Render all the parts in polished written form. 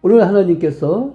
오늘 하나님께서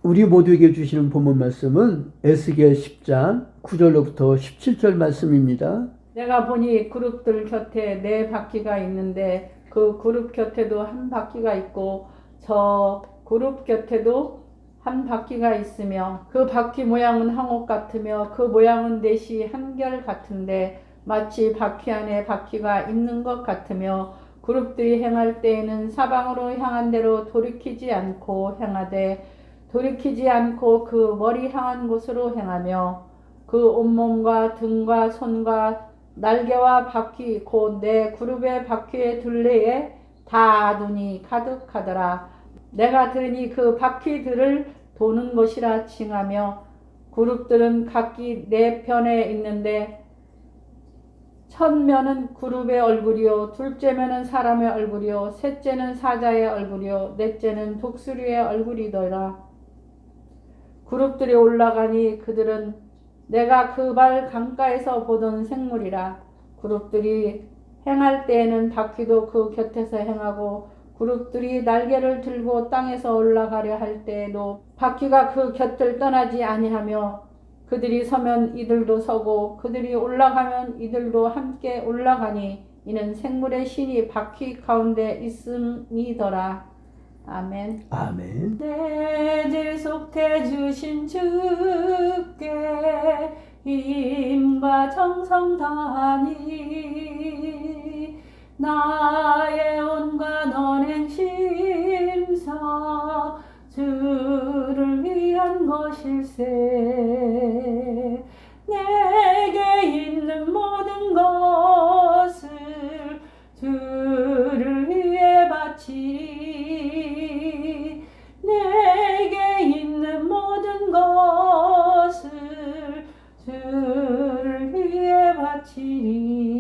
우리 모두에게 주시는 본문 말씀은 에스겔 10장 9절로부터 17절 말씀입니다. 내가 보니 그룹들 곁에 4바퀴가 있는데 그 그룹 곁에도 한 바퀴가 있고 저 그룹 곁에도 한 바퀴가 있으며 그 바퀴 모양은 항옥 같으며 그 모양은 넷이 한결 같은데 마치 바퀴 안에 바퀴가 있는 것 같으며 그룹들이 행할 때에는 사방으로 향한 대로 돌이키지 않고 행하되 돌이키지 않고 그 머리 향한 곳으로 행하며 그 온몸과 등과 손과 날개와 바퀴 곧 내 그룹의 바퀴의 둘레에 다 눈이 가득하더라. 내가 들으니 그 바퀴들을 도는 것이라 칭하며 그룹들은 각기 4편에 있는데 첫 면은 그룹의 얼굴이요 둘째 면은 사람의 얼굴이요 셋째는 사자의 얼굴이요 넷째는 독수리의 얼굴이더라. 그룹들이 올라가니 그들은 내가 그 발 강가에서 보던 생물이라. 그룹들이 행할 때에는 바퀴도 그 곁에서 행하고 그룹들이 날개를 들고 땅에서 올라가려 할 때에도 바퀴가 그 곁을 떠나지 아니하며 그들이 서면 이들도 서고 그들이 올라가면 이들도 함께 올라가니 이는 생물의 신이 바퀴 가운데 있음이더라. 아멘. 아멘. 내 질속해 주신 주께 힘과 정성 다하니 나의 온갖 언행 심사 주를 위한 것일세. 내게 있는 모든 것을 주를 위해 바치리. 내게 있는 모든 것을 주를 위해 바치리.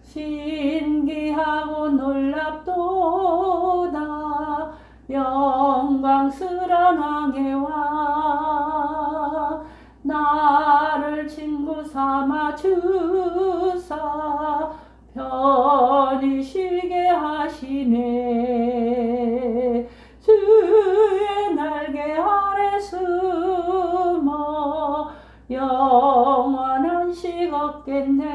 신기하고 놀랍도다 주사 편히 쉬게 하시네. 주의 날개 아래 숨어 영원한 식 얻겠네.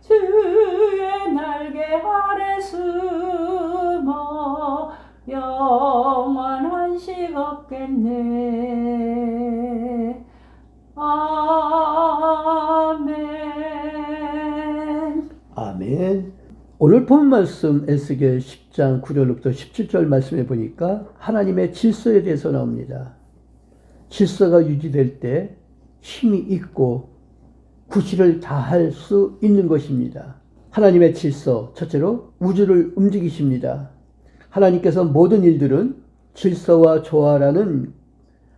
주의 날개 아래 숨어 영원한 식 얻겠네. 아멘. 아멘. 오늘 본 말씀 에스겔 10장 9절부터 17절 말씀해 보니까 하나님의 질서에 대해서 나옵니다. 질서가 유지될 때 힘이 있고 구실을 다할 수 있는 것입니다. 하나님의 질서, 첫째로 우주를 움직이십니다. 하나님께서 모든 일들은 질서와 조화라는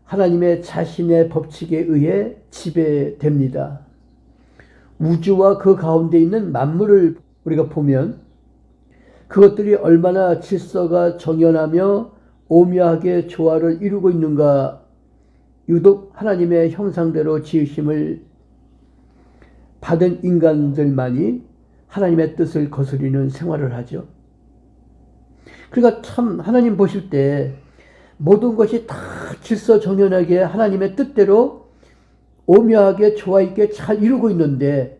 하나님의 자신의 법칙에 의해 지배됩니다. 우주와 그 가운데 있는 만물을 우리가 보면 그것들이 얼마나 질서가 정연하며 오묘하게 조화를 이루고 있는가. 유독 하나님의 형상대로 지으심을 받은 인간들만이 하나님의 뜻을 거스리는 생활을 하죠. 그러니까 참 하나님 보실 때 모든 것이 다 질서 정연하게 하나님의 뜻대로 오묘하게 조화 있게 잘 이루고 있는데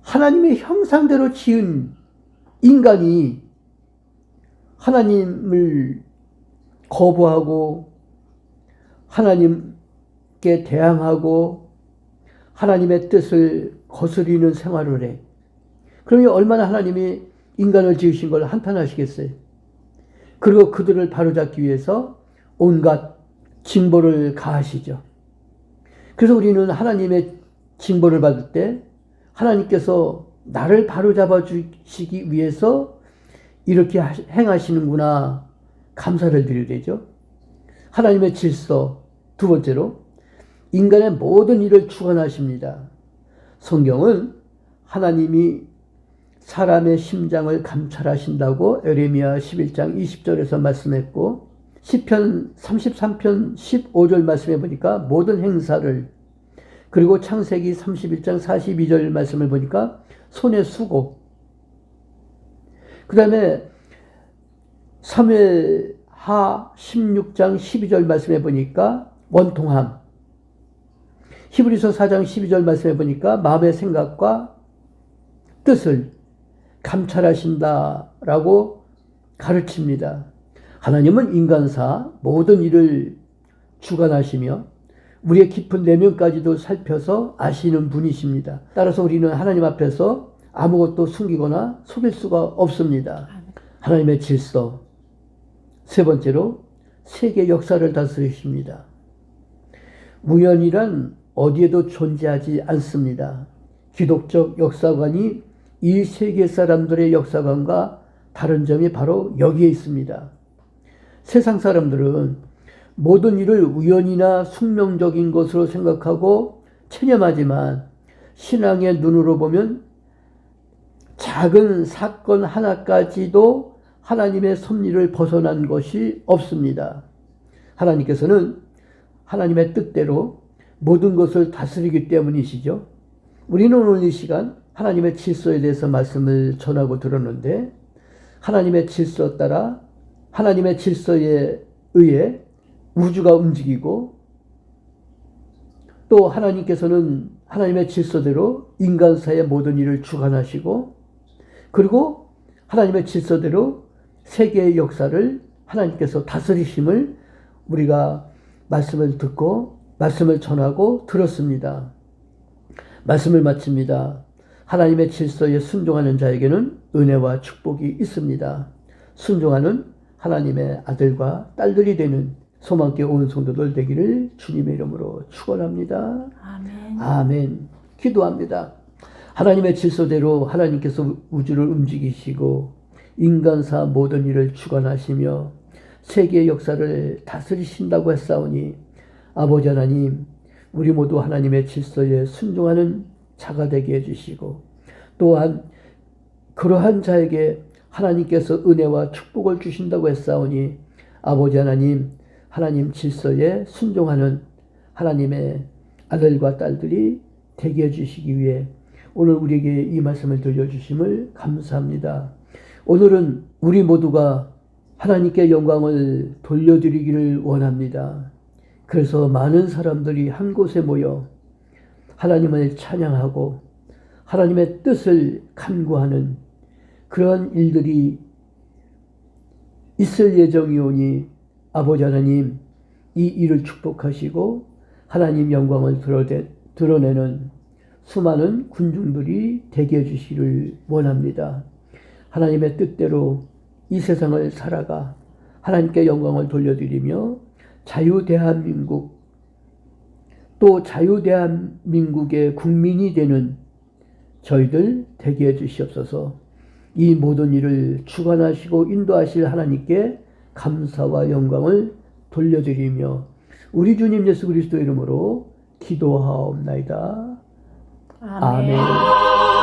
하나님의 형상대로 지은 인간이 하나님을 거부하고 하나님께 대항하고 하나님의 뜻을 거스리는 생활을 해. 그러면 얼마나 하나님이 인간을 지으신 걸 한탄하시겠어요. 그리고 그들을 바로잡기 위해서 온갖 징벌을 가하시죠. 그래서 우리는 하나님의 징벌을 받을 때 하나님께서 나를 바로잡아 주시기 위해서 이렇게 행하시는구나 감사를 드려야 되죠. 하나님의 질서. 두 번째로 인간의 모든 일을 주관하십니다. 성경은 하나님이 사람의 심장을 감찰하신다고 에레미야 11장 20절에서 말씀했고 시편 33편 15절 말씀해 보니까 모든 행사를, 그리고 창세기 31장 42절 말씀을 보니까 손의 수고, 그 다음에 사무엘하 16장 12절 말씀해 보니까 원통함, 히브리서 4장 12절 말씀해 보니까 마음의 생각과 뜻을 감찰하신다라고 가르칩니다. 하나님은 인간사 모든 일을 주관하시며 우리의 깊은 내면까지도 살펴서 아시는 분이십니다. 따라서 우리는 하나님 앞에서 아무것도 숨기거나 속일 수가 없습니다. 하나님의 질서. 세 번째로 세계 역사를 다스리십니다. 우연이란 어디에도 존재하지 않습니다. 기독적 역사관이 이 세계 사람들의 역사관과 다른 점이 바로 여기에 있습니다. 세상 사람들은 모든 일을 우연이나 숙명적인 것으로 생각하고 체념하지만 신앙의 눈으로 보면 작은 사건 하나까지도 하나님의 섭리를 벗어난 것이 없습니다. 하나님께서는 하나님의 뜻대로 모든 것을 다스리기 때문이시죠. 우리는 오늘 이 시간 하나님의 질서에 대해서 말씀을 전하고 들었는데 하나님의 질서 따라 하나님의 질서에 의해 우주가 움직이고 또 하나님께서는 하나님의 질서대로 인간사의 모든 일을 주관하시고 그리고 하나님의 질서대로 세계의 역사를 하나님께서 다스리심을 우리가 말씀을 듣고 말씀을 전하고 들었습니다. 말씀을 마칩니다. 하나님의 질서에 순종하는 자에게는 은혜와 축복이 있습니다. 순종하는 하나님의 아들과 딸들이 되는 소망께 온 성도들 되기를 주님의 이름으로 축원합니다. 아멘. 아멘. 기도합니다. 하나님의 질서대로 하나님께서 우주를 움직이시고 인간사 모든 일을 주관하시며 세계의 역사를 다스리신다고 했사오니 아버지 하나님, 우리 모두 하나님의 질서에 순종하는 자가 되게 해주시고 또한 그러한 자에게 하나님께서 은혜와 축복을 주신다고 했사오니 아버지 하나님, 하나님 질서에 순종하는 하나님의 아들과 딸들이 되게 해주시기 위해 오늘 우리에게 이 말씀을 들려주심을 감사합니다. 오늘은 우리 모두가 하나님께 영광을 돌려드리기를 원합니다. 그래서 많은 사람들이 한 곳에 모여 하나님을 찬양하고 하나님의 뜻을 간구하는 그런 일들이 있을 예정이오니 아버지 하나님, 이 일을 축복하시고 하나님 영광을 드러내는 수많은 군중들이 되게 해주시기를 원합니다. 하나님의 뜻대로 이 세상을 살아가 하나님께 영광을 돌려드리며 자유대한민국, 또 자유대한민국의 국민이 되는 저희들 되게 해주시옵소서. 이 모든 일을 주관하시고 인도하실 하나님께 감사와 영광을 돌려드리며 우리 주님 예수 그리스도 이름으로 기도하옵나이다. 아멘.